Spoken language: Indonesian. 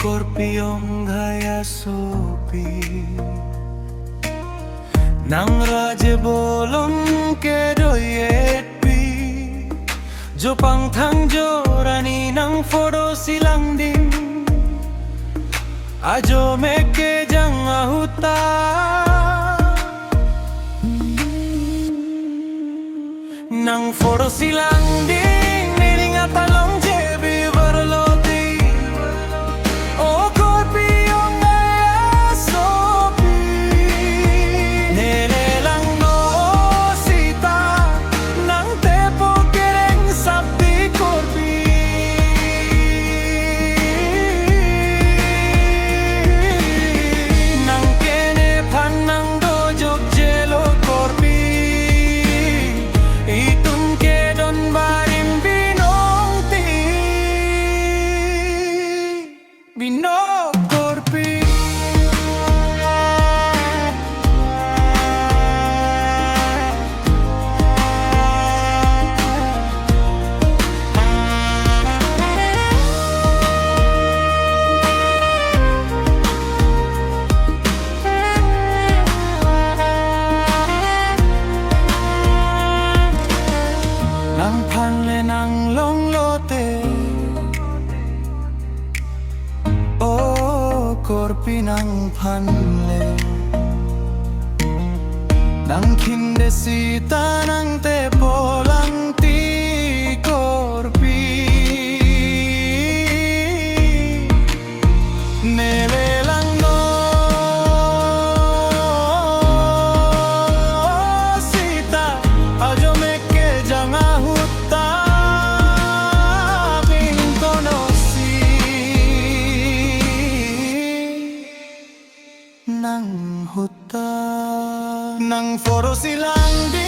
Korpiyong gaya sopi Nang raje bolong ke doyet pi Jo pang thang jo rani nang fodo silang ding Ajo meke jang ahuta Nang fodo silang ding niring atalong jebi berloti O korpiyong gaya sopi Nelelang no sita Nang tepo kereng sabdi korpi Nang kene panang dojok jelo korpi Itun kedon barim binong ti Binong korpi Nang panle nang long lote Oh korpi nang panle Nang kinde sita nang tepo lang ti korpi Nelelang no sita Ajo meke jang ahuta Bintonosi Nang huta Nang foro silang di